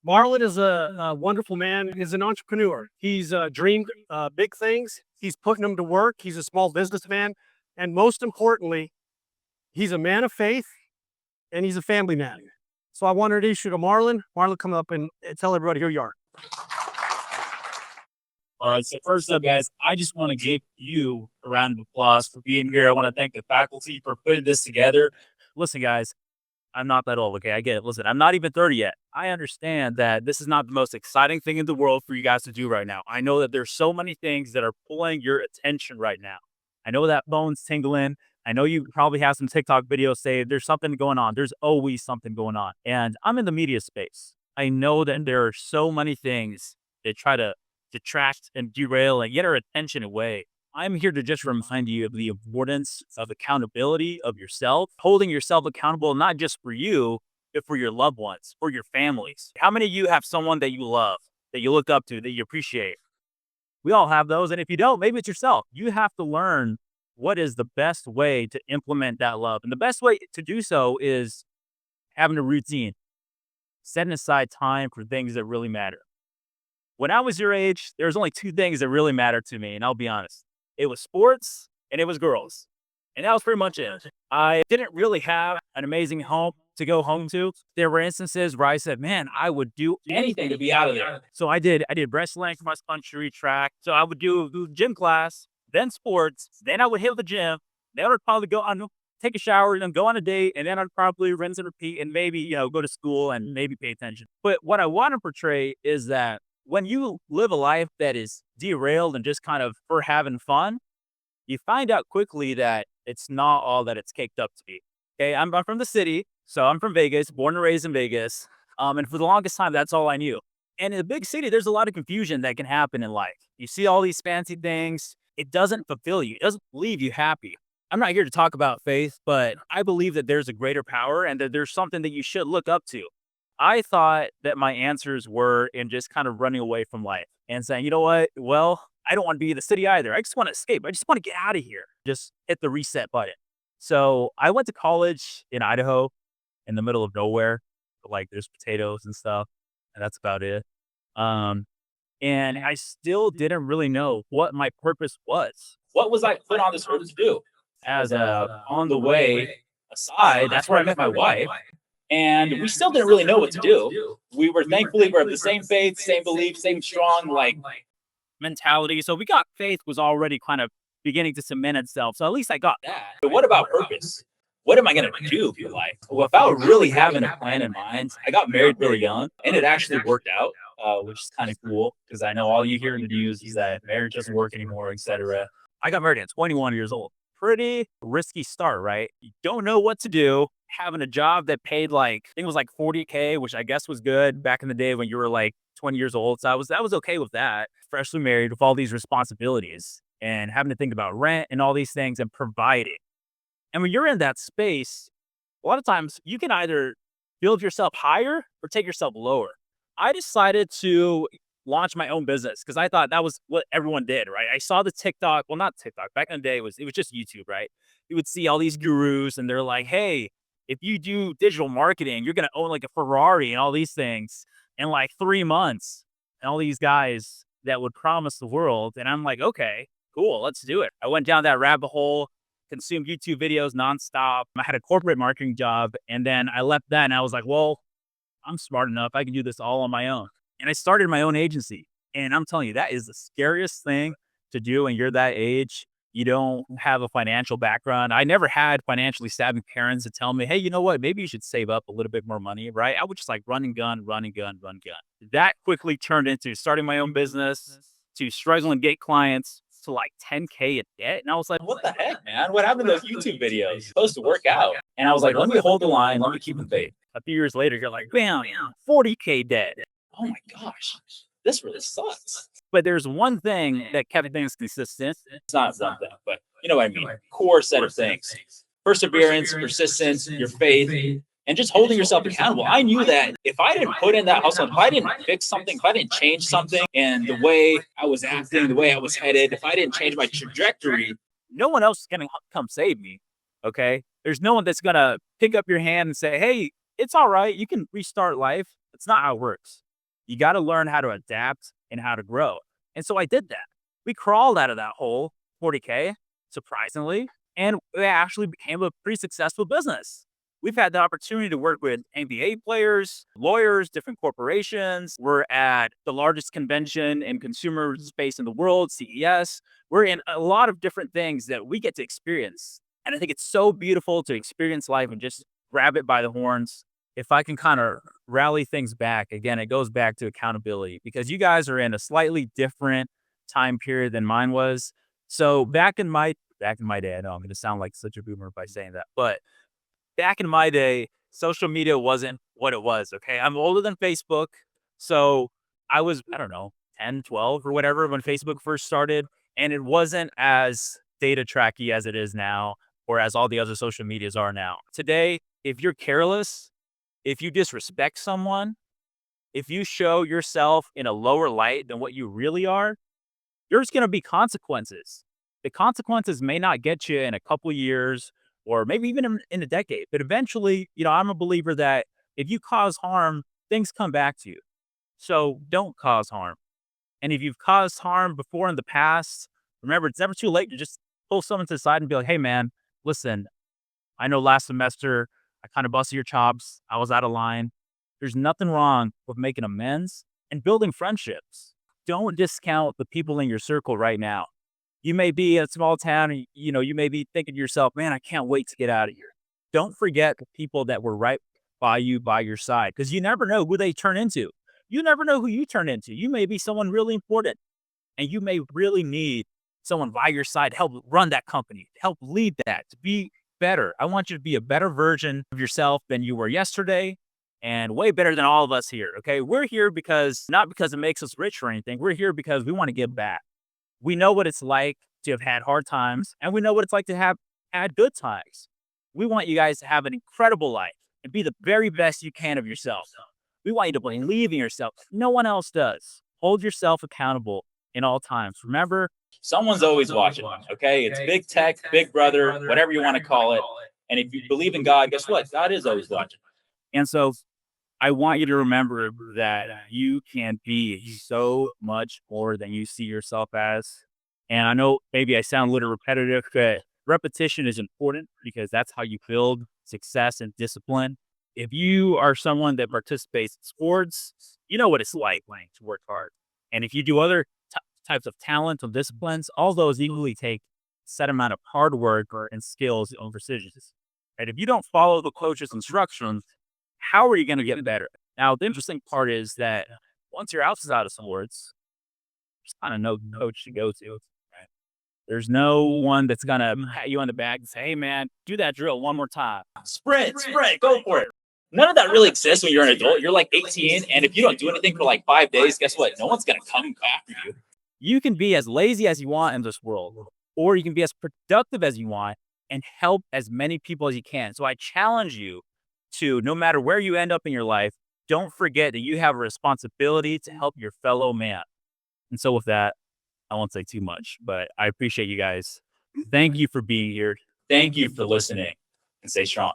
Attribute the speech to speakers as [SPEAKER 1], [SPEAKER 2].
[SPEAKER 1] Marlon is a wonderful man. He's an entrepreneur. He's dreamed big things. He's putting them to work. He's a small businessman. And most importantly, he's a man of faith and he's a family man. So I wanted to issue to Marlon. Marlon, come up and tell everybody who you are.
[SPEAKER 2] All right. So first up, guys, I just want to give you a round of applause for being here. I want to thank the faculty for putting this together. Listen, guys, I'm not that old. Okay. I get it. Listen, I'm not even 30 yet. I understand that this is not the most exciting thing in the world for you guys to do right now. I know that there's so many things that are pulling your attention right now. I know that phone's tingling. I know you probably have some TikTok videos say there's something going on. There's always something going on. And I'm in the media space. I know that there are so many things that try to detract and derail and get our attention away. I'm here to just remind you of the importance of accountability of yourself, holding yourself accountable, not just for you, but for your loved ones, for your families. How many of you have someone that you love, that you look up to, that you appreciate? We all have those. And if you don't, maybe it's yourself. You have to learn what is the best way to implement that love. And the best way to do so is having a routine, setting aside time for things that really matter. When I was your age, there was only two things that really mattered to me, and I'll be honest. It was sports and it was girls. And that was pretty much it. I didn't really have an amazing home to go home to. There were instances where I said, man, I would do anything to be out of there. So I did wrestling, cross country, track. So I would do gym class, then sports, then I would hit the gym. Then I would probably go on, take a shower, and then go on a date, and then I'd probably rinse and repeat and maybe, go to school and maybe pay attention. But what I want to portray is that when you live a life that is derailed and just kind of for having fun, you find out quickly that it's not all that it's caked up to be. Okay. I'm from the city. So I'm from Vegas, born and raised in Vegas. And for the longest time, that's all I knew. And in a big city, there's a lot of confusion that can happen in life. You see all these fancy things. It doesn't fulfill you. It doesn't leave you happy. I'm not here to talk about faith, but I believe that there's a greater power and that there's something that you should look up to. I thought that my answers were in just kind of running away from life and saying, you know what? Well, I don't want to be in the city either. I just want to escape. I just want to get out of here. Just hit the reset button. So I went to college in Idaho in the middle of nowhere. Like there's potatoes and stuff. And that's about it. Um, and I still didn't really know what my purpose was. What was I put on this earth to do? As on the way aside, that's where I met my wife. And we still didn't really know what to do. We were thankfully we're of the same faith, same belief, same strong mentality. So we got faith was already kind of beginning to cement itself. So at least I got that. But what about purpose? What am I going to do for life? Without really having a plan in mind, I got married really young, and it actually worked out, which is kind of cool because I know all you hear in the news is that marriage doesn't work anymore, etc. I got married at 21 years old. Pretty risky start, right? You don't know what to do. Having a job that paid I think it was like 40K, which I guess was good back in the day when you were like 20 years old. So I was okay with that. Freshly married with all these responsibilities and having to think about rent and all these things and providing. And when you're in that space, a lot of times you can either build yourself higher or take yourself lower. I decided to launch my own business because I thought that was what everyone did, right? I saw the TikTok, well, not TikTok. Back in the day, it was just YouTube, right? You would see all these gurus and they're like, hey, if you do digital marketing, you're going to own like a Ferrari and all these things in like 3 months. And all these guys that would promise the world. And I'm like, okay, cool, let's do it. I went down that rabbit hole, consumed YouTube videos nonstop. I had a corporate marketing job. And then I left that and I was like, well, I'm smart enough. I can do this all on my own. And I started my own agency. And I'm telling you, that is the scariest thing to do when you're that age. You don't have a financial background. I never had financially savvy parents to tell me, hey, you know what? Maybe you should save up a little bit more money, right? I would just like run and gun, run and gun, run and gun. That quickly turned into starting my own business, to struggling to get clients, to like 10K in debt. And I was like, what the heck, man? What happened to those YouTube videos? You're supposed to work out. And I was like, let me hold the line. Let me keep the faith. A few years later, you're like, bam, 40K debt. Oh my gosh, this really sucks. But there's one thing that kept things consistent. It's not one thing, but you know what I mean. Core set of things. Perseverance, persistence, your faith, and just holding yourself accountable. I knew that if I didn't put in that hustle, if I didn't fix something, if I didn't change something and the way I was acting, the way I was headed, if I didn't change my trajectory, no one else is going to come save me. Okay. There's no one that's going to pick up your hand and say, hey, it's all right. You can restart life. It's not how it works. You got to learn how to adapt and how to grow. And so I did that. We crawled out of that hole, 40K, surprisingly, and it actually became a pretty successful business. We've had the opportunity to work with NBA players, lawyers, different corporations. We're at the largest convention in consumer space in the world, CES. We're in a lot of different things that we get to experience. And I think it's so beautiful to experience life and just grab it by the horns. If I can kind of rally things back, again, it goes back to accountability because you guys are in a slightly different time period than mine was. So back in my day, I know I'm going to sound like such a boomer by saying that, but back in my day, social media wasn't what it was. Okay. I'm older than Facebook. So I was, I don't know, 10, 12 or whatever when Facebook first started. And it wasn't as data tracky as it is now or as all the other social medias are now. Today, if you're careless, if you disrespect someone, if you show yourself in a lower light than what you really are, there's going to be consequences. The consequences may not get you in a couple years or maybe even in a decade, but eventually, I'm a believer that if you cause harm, things come back to you. So don't cause harm. And if you've caused harm before in the past, remember, it's never too late to just pull someone to the side and be like, hey, man, listen, I know last semester I kind of busted your chops. I was out of line. There's nothing wrong with making amends and building friendships. Don't discount the people in your circle right now. You may be in a small town and, you may be thinking to yourself, man, I can't wait to get out of here. Don't forget the people that were right by you, by your side, because you never know who they turn into. You never know who you turn into. You may be someone really important and you may really need someone by your side to help run that company, to help lead that, to be better. I want you to be a better version of yourself than you were yesterday and way better than all of us here. Okay. We're here not because it makes us rich or anything. We're here because we want to give back. We know what it's like to have had hard times and we know what it's like to have had good times. We want you guys to have an incredible life and be the very best you can of yourself. We want you to believe in yourself. No one else does. Hold yourself accountable in all times. Remember, someone's always watching. Okay. It's big tech, big brother, whatever you want to call it. And if you believe in God, guess what? God is always watching. And so I want you to remember that you can be so much more than you see yourself as. And I know maybe I sound a little repetitive, but repetition is important because that's how you build success and discipline. If you are someone that participates in sports, you know what it's like to work hard. And if you do other types of talent or disciplines, all those equally take a set amount of hard work and skills and precision. And if you don't follow the coach's instructions, how are you going to get better? Now, the interesting part is that once you're outside of sports, there's kind of no coach to go to. Right? There's no one that's going to pat you on the back and say, hey, man, do that drill one more time. Sprint, go for it. None of that really exists when you're an adult. You're like 18, and if you don't do anything for like 5 days, guess what? No one's going to come after you. You can be as lazy as you want in this world, or you can be as productive as you want and help as many people as you can. So I challenge you to, no matter where you end up in your life, don't forget that you have a responsibility to help your fellow man. And so with that, I won't say too much, but I appreciate you guys. Thank you for being here. Thank you for listening, and stay strong.